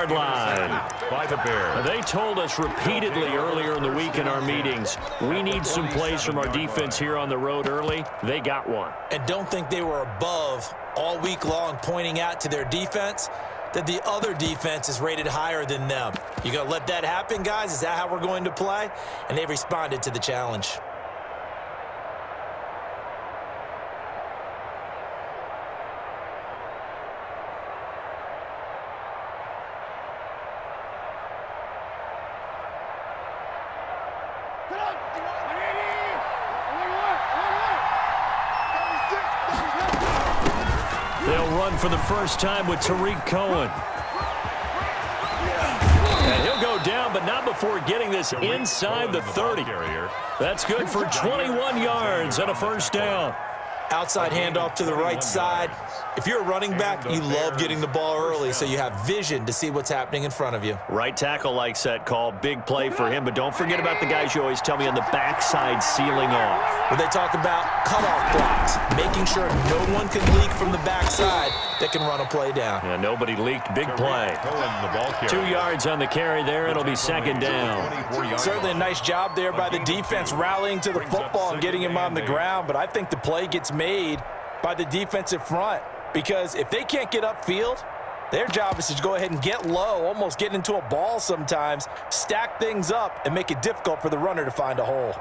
16-yard line. By the Bears. They told us repeatedly earlier in the week in our meetings, we need some plays from our defense here on the road early. They got one. And don't think they were above all week long pointing out to their defense that the other defense is rated higher than them. You going to let that happen, guys? Is that how we're going to play? And they responded to the challenge. They'll run for the first time with Tariq Cohen. And he'll go down, but not before getting this inside the 30. That's good for 21 yards and a first down. Outside handoff to the right side. If you're a running back, you love getting the ball early so you have vision to see what's happening in front of you. Right tackle likes that call. Big play for him, but don't forget about the guys you always tell me on the backside sealing off. When they talk about cutoff blocks, making sure no one can leak from the backside that can run a play down. Yeah, nobody leaked. Big play. 2 yards on the carry there. It'll be second down. Certainly a nice job there by the defense rallying to the football and getting him on the ground, but I think the play gets made by the defensive front because if they can't get upfield, their job is to go ahead and get low, almost get into a ball sometimes, stack things up, and make it difficult for the runner to find a hole.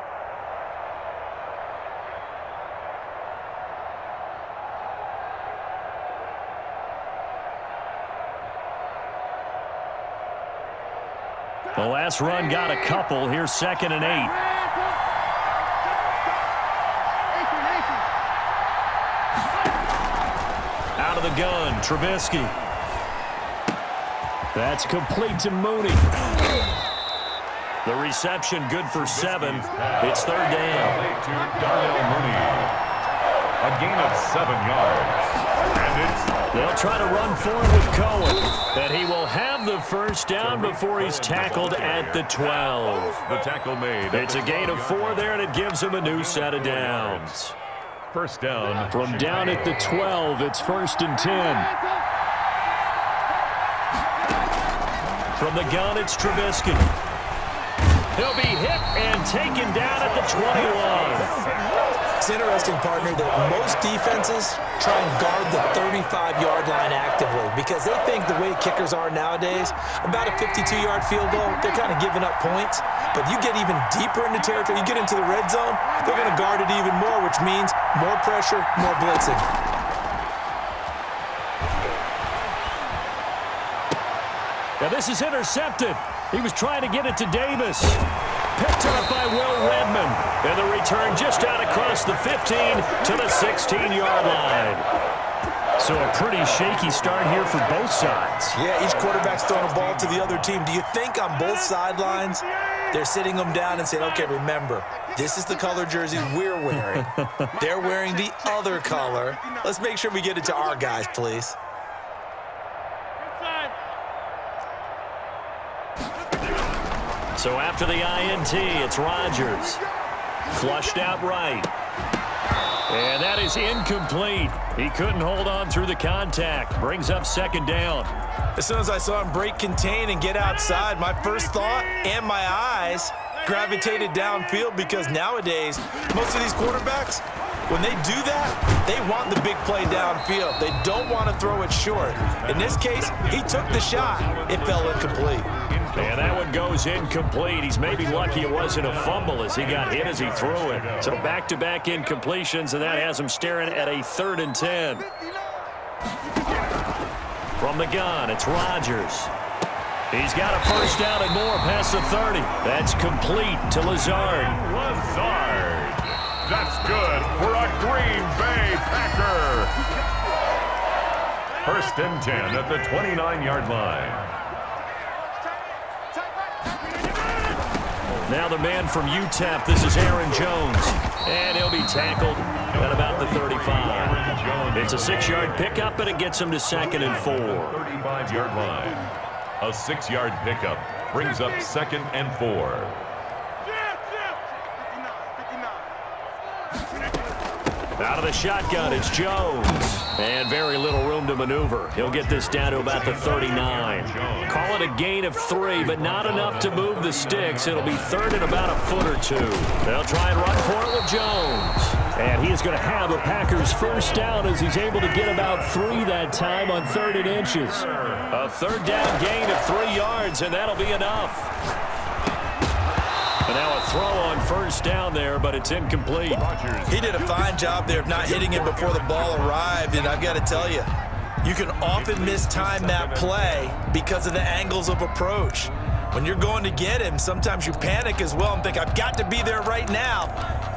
The last run got a couple. Here's 2nd and 8. Out of the gun, Trubisky. That's complete to Mooney. The reception good for 7. It's 3rd down. A gain of 7 yards. They'll try to run forward with Cohen. And he will have the first down before he's tackled at the 12. The tackle made. It's a gain of 4 there, and it gives him a new set of downs. First down. From down at the 12, it's 1st and 10. From the gun, it's Trubisky. He'll be hit and taken down at the 21. It's interesting, partner, that most defenses try and guard the 35-yard line actively because they think the way kickers are nowadays, about a 52-yard field goal, they're kind of giving up points. But you get even deeper into territory, you get into the red zone, they're going to guard it even more, which means more pressure, more blitzing. Now this is intercepted. He was trying to get it to Davis. Picked up by Will Redmond. And the return just out across the 15 to the 16-yard line. So a pretty shaky start here for both sides. Yeah, each quarterback's throwing a ball to the other team. Do you think on both sidelines they're sitting them down and saying, okay, remember, this is the color jersey we're wearing. They're wearing the other color. Let's make sure we get it to our guys, please. So after the INT, it's Rodgers. Flushed out right. And that is incomplete. He couldn't hold on through the contact. Brings up 2nd down. As soon as I saw him break contain and get outside, my first thought and my eyes gravitated downfield because nowadays, most of these quarterbacks, when they do that, they want the big play downfield. They don't want to throw it short. In this case, he took the shot. It fell incomplete. And that one goes incomplete. He's maybe lucky it wasn't a fumble as he got hit as he threw it. So back-to-back incompletions, and that has him staring at a 3rd and 10. From the gun, it's Rodgers. He's got a first down and more past the 30. That's complete to Lazard. That's good for a Green Bay Packer. 1st and 10 at the 29-yard line. Now the man from UTEP, this is Aaron Jones. And he'll be tackled at about the 35. It's a 6-yard pickup, and it gets him to 2nd and 4. 35-yard line. A 6-yard pickup brings up 2nd and 4. Out of the shotgun, it's Jones. And very little room to maneuver. He'll get this down to about the 39. Call it with a gain of 3, but not enough to move the sticks. It'll be third and about a foot or two. They'll try and run for it with Jones. And he is going to have a Packers first down as he's able to get about 3 that time on 3rd and inches. A third down gain of 3 yards, and that'll be enough. And now a throw on first down there, but it's incomplete. He did a fine job there of not hitting it before the ball arrived, and I've got to tell you, you can often mistime that play because of the angles of approach. When you're going to get him, sometimes you panic as well and think, I've got to be there right now.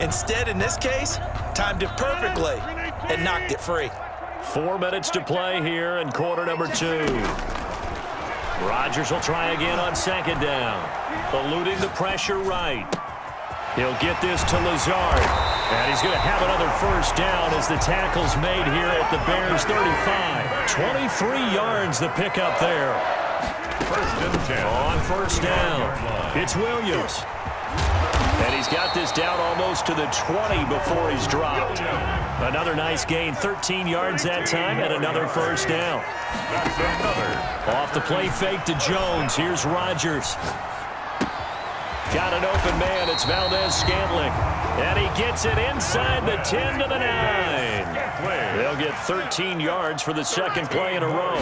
Instead, in this case, timed it perfectly and knocked it free. 4 minutes to play here in quarter number 2. Rodgers will try again on 2nd down. Eluding the pressure right. He'll get this to Lazard. And he's going to have another first down as the tackle's made here at the Bears' 35. 23 yards the pickup there. First and 10. On first down, it's Williams. And he's got this down almost to the 20 before he's dropped. Another nice gain, 13 yards that time, and another first down. That's another. Off the play fake to Jones. Here's Rodgers. Got an open man. It's Valdez-Scantling. And he gets it inside the 10 to the 9. They'll get 13 yards for the second play in a row.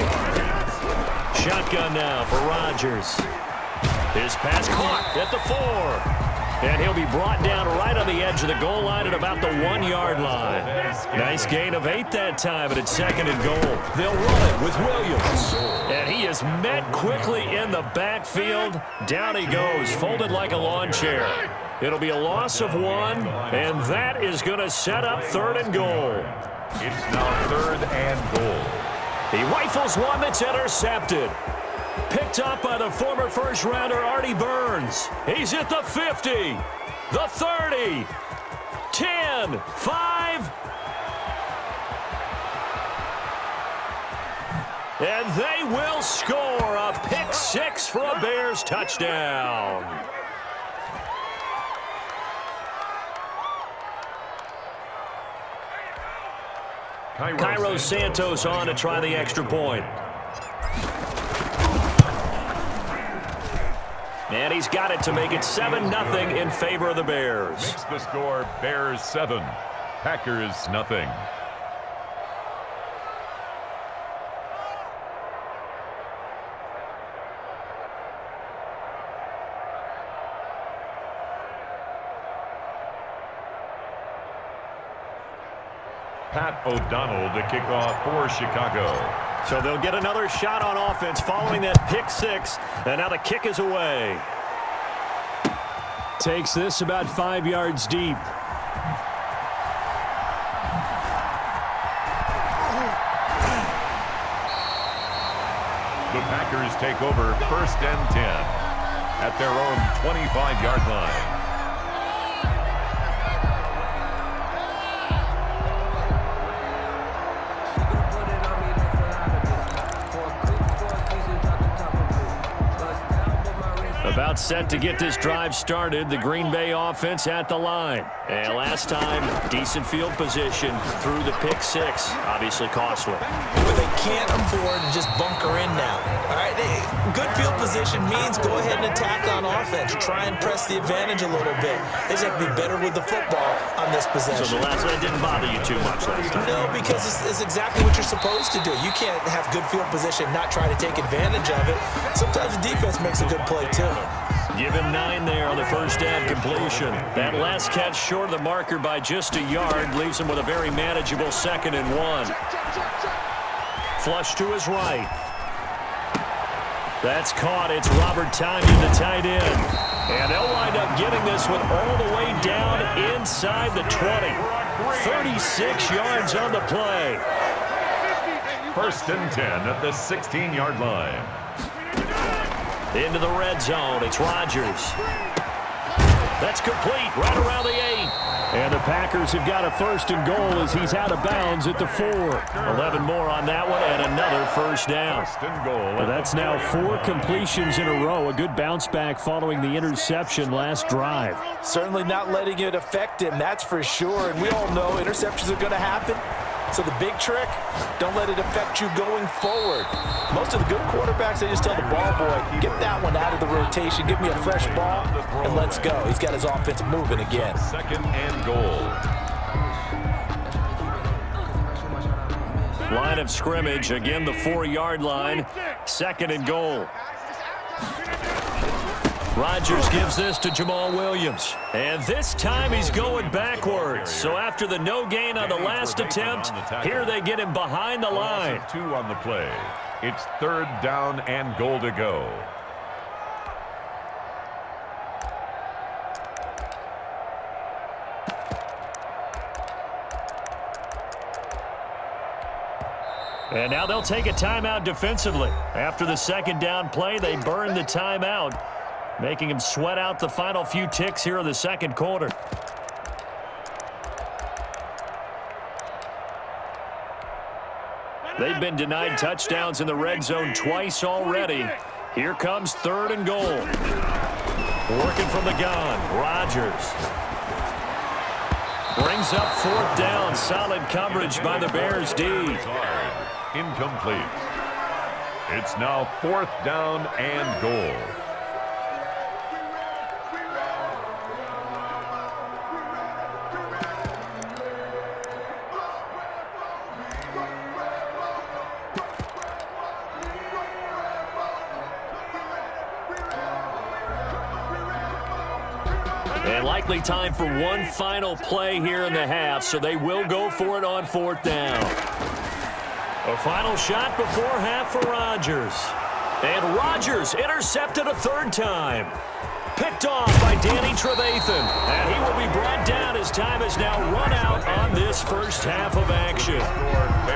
Shotgun now for Rodgers. His pass caught at the 4. And he'll be brought down right on the edge of the goal line at about the 1-yard line. Nice gain of 8 that time, and it's 2nd and goal. They'll run it with Williams. And he is met quickly in the backfield. Down he goes, folded like a lawn chair. It'll be a loss of 1, and that is going to set up 3rd and goal. It's now 3rd and goal. He rifles one that's intercepted. Picked up by the former first-rounder Artie Burns. He's at the 50, the 30, 10, 5. And they will score a pick 6 for a Bears touchdown. Cairo Santos on to try the extra point. And he's got it to make it 7-0 in favor of the Bears. Makes the score Bears 7, Packers nothing. Pat O'Donnell to kick off for Chicago. So they'll get another shot on offense following that pick 6, and now the kick is away. Takes this about 5 yards deep. The Packers take over 1st and 10 at their own 25-yard line. About set to get this drive started. The Green Bay offense at the line. And last time, decent field position through the pick 6. Obviously costly. But they can't afford to just bunker in now. All right, good field position means go ahead and attack on offense. Try and press the advantage a little bit. They just have to be better with the football on this possession. So the last one didn't bother you too much last time? No, because it's exactly what you're supposed to do. You can't have good field position, not try to take advantage of it. Sometimes the defense makes a good play, too. Give him 9 there on the first down completion. That last catch short of the marker by just a yard leaves him with a very manageable 2nd and 1. Flush to his right. That's caught. It's Robert Tonyan, the tight end. And they'll wind up getting this one all the way down inside the 20. 36 yards on the play. 1st and 10 at the 16-yard line. Into the red zone. It's Rodgers. That's complete right around the 8. And the Packers have got a 1st and goal as he's out of bounds at the 4. 11 more on that one and another first down. 1st and goal. Well, that's now 4 completions in a row. A good bounce back following the interception last drive. Certainly not letting it affect him, that's for sure. And we all know interceptions are going to happen. So the big trick, don't let it affect you going forward. Most of the good quarterbacks, they just tell the ball boy, get that one out of the rotation, give me a fresh ball, and let's go. He's got his offense moving again. Second and goal. Line of scrimmage, again the 4-yard line. Second and goal. Rodgers gives this to Jamal Williams. And this time he's going backwards. So after the no gain on the last attempt, here they get him behind the line. 2 on the play. It's third down and goal to go. And now they'll take a timeout defensively. After the second down play, they burn the timeout, making him sweat out the final few ticks here in the second quarter. They've been denied touchdowns in the red zone twice already. Here comes third and goal. Working from the gun, Rodgers. Brings up fourth down. Solid coverage by the Bears D. Incomplete. It's now fourth down and goal. And likely time for one final play here in the half, so they will go for it on fourth down. A final shot before half for Rodgers. And Rodgers intercepted a third time. Picked off by Danny Trevathan. And he will be brought down as time has now run out on this first half of action.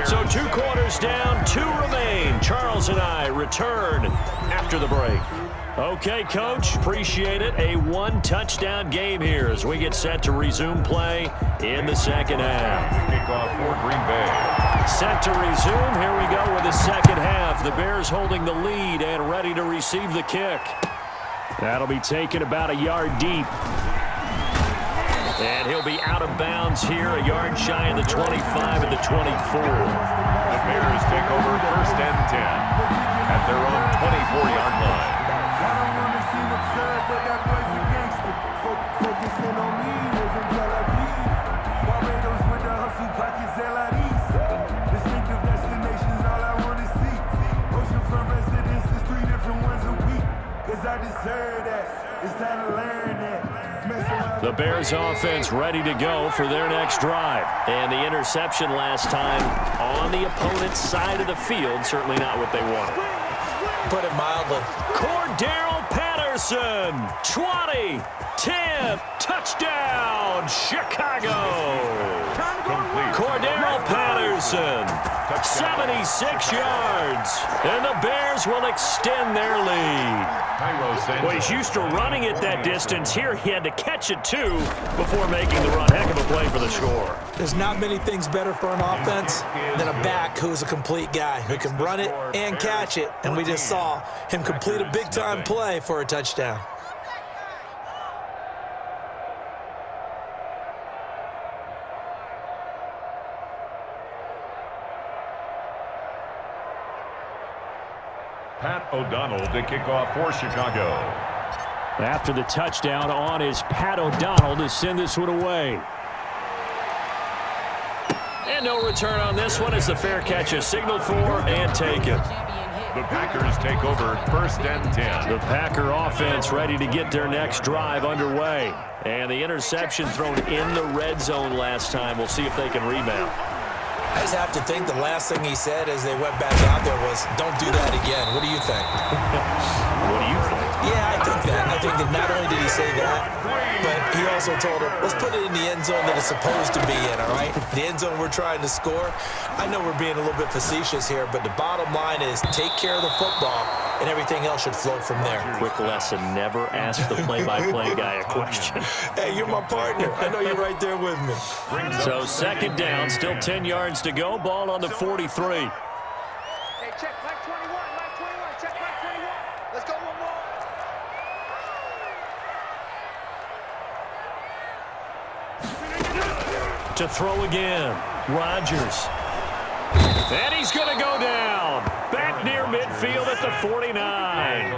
So 2 quarters down, 2 remain. Charles and I return after the break. Okay, Coach, appreciate it. A 1-touchdown game here as we get set to resume play in the second half. Kickoff for Green Bay. Set to resume. Here we go with the second half. The Bears holding the lead and ready to receive the kick. That'll be taken about a yard deep. And he'll be out of bounds here, a yard shy of the 25 and the 24. The Bears take over first and 10 at their own 24-yard line. The Bears offense ready to go for their next drive. And the interception last time on the opponent's side of the field, certainly not what they wanted. Put it mildly. Cordero Patterson, 20, 10, touchdown, Chicago. Complete. Cordero Patterson, 76 yards, and the Bears will extend their lead. Well, he's used to running it that distance. Here he had to catch it, too, before making the run. Heck of a play for the score. There's not many things better for an offense than a back who's a complete guy who can run it and catch it, and we just saw him complete a big-time play for a touchdown. Pat O'Donnell to kick off for Chicago. After the touchdown on is Pat O'Donnell to send this one away. And no return on this one as the fair catch is signaled for and taken. The Packers take over first and 10. The Packer offense ready to get their next drive underway. And the interception thrown in the red zone last time. We'll see if they can rebound. I just have to think the last thing he said as they went back out there was, don't do that again. What do you think? What do you think? Yeah, I think that. I think that not only did he say that, but he also told him, let's put it in the end zone that it's supposed to be in, all right? The end zone we're trying to score. I know we're being a little bit facetious here, but the bottom line is take care of the football, and everything else should flow from there. Quick lesson, never ask the play-by-play guy a question. Hey, you're my partner. I know you're right there with me. So second down, still 10 yards to go. Ball on the 43. Hey, check Mike 21, Mike 21, check Mike 21. Let's go one more. To throw again, Rodgers. And he's going to go down. Back near midfield at the 49.